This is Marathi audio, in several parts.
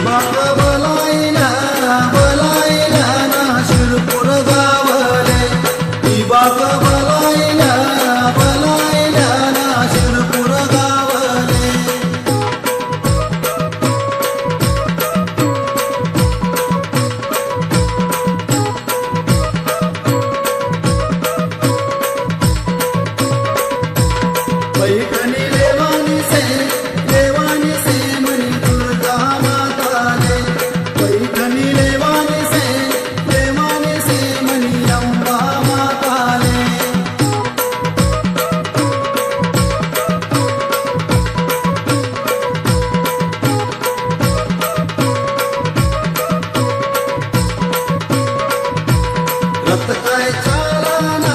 बाग बलाईला बलाईला ना शिरपूर गावले ती बाग बलाईला बलाईला ना शिरपूर गावले पैठणी लेवानी से मनी दुर्गा माताले पैठणी लेवानी से मनी अंबा माताले रथ काय चालना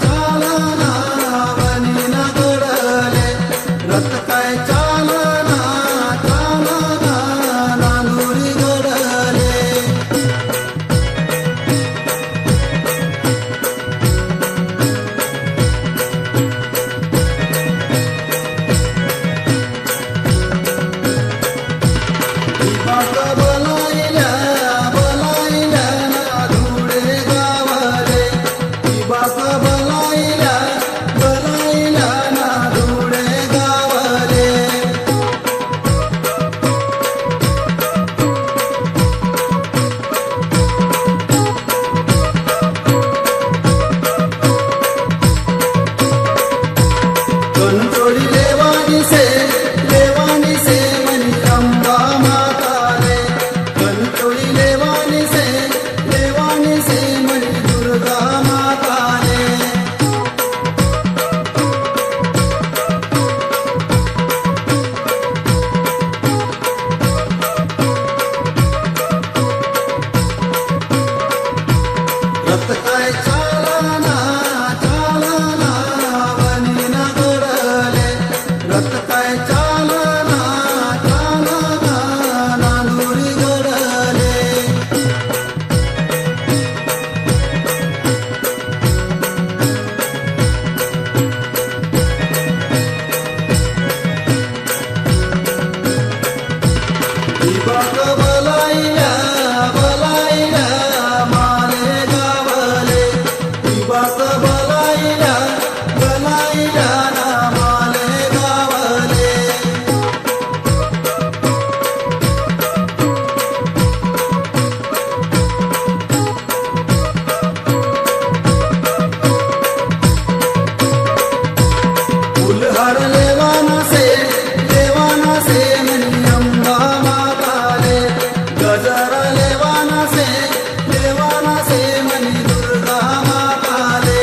चालना वनी ना गडले रथ काय चालना चालना नांदुरी गडले बाग बलाईला बलाईला ना धुळे गावले बाग बलाईला बलाईला ना धुळे गावले कणचोळी लेवानी से मनी अंबा माताले कणचोळी लेवानी से मनी दुर्गा माताले रथ काय चालना चालना वनी ना गडले रथ काय चालना चालना नांदुरी गडले बाग बलाईला बलाईला माले गावले बाग बलाईला बलाईला ना माले गावले फुलहार लेवाना से मनी अंबा माताले गजरा लेवाना से मनी दुर्गा माताले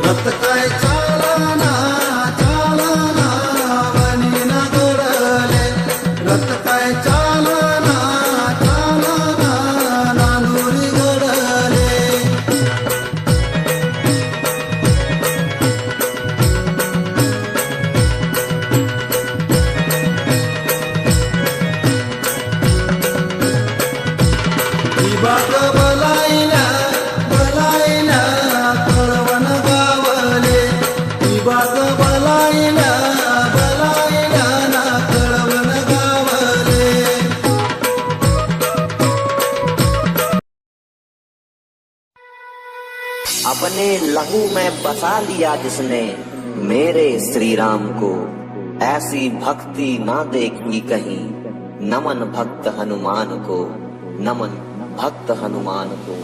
रथ काय चालना चालना वनी ना गडले रथ काय चालना चालना नांदुरी गडले बाग बलाईला बलाईला कळवण गावले बाग बलाईला बलाईला ना कळवण गावले अपने लहू में बसा लिया जिसने मेरे श्री राम को ऐसी भक्ति ना देखी कहीं नमन भक्त हनुमान को नमन भक्त हनुमान को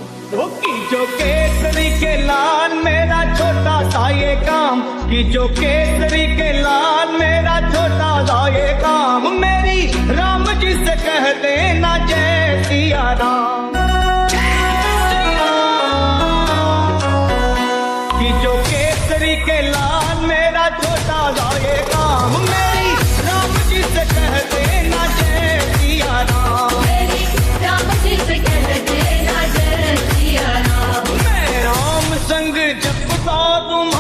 जो केसरी के लाल मेरा छोटा सा ये काम कि जो केसरी के लाल मेरा छोटा सा ये काम मेरी राम जी से कह देना जय सिया राम कि जो केसरी के लाल मेरा छोटा सा ये काम मेरी राम जी से कह देना जय सिया राम राम जी से कह देना जय सिया राम मैं राम संग जपता तुम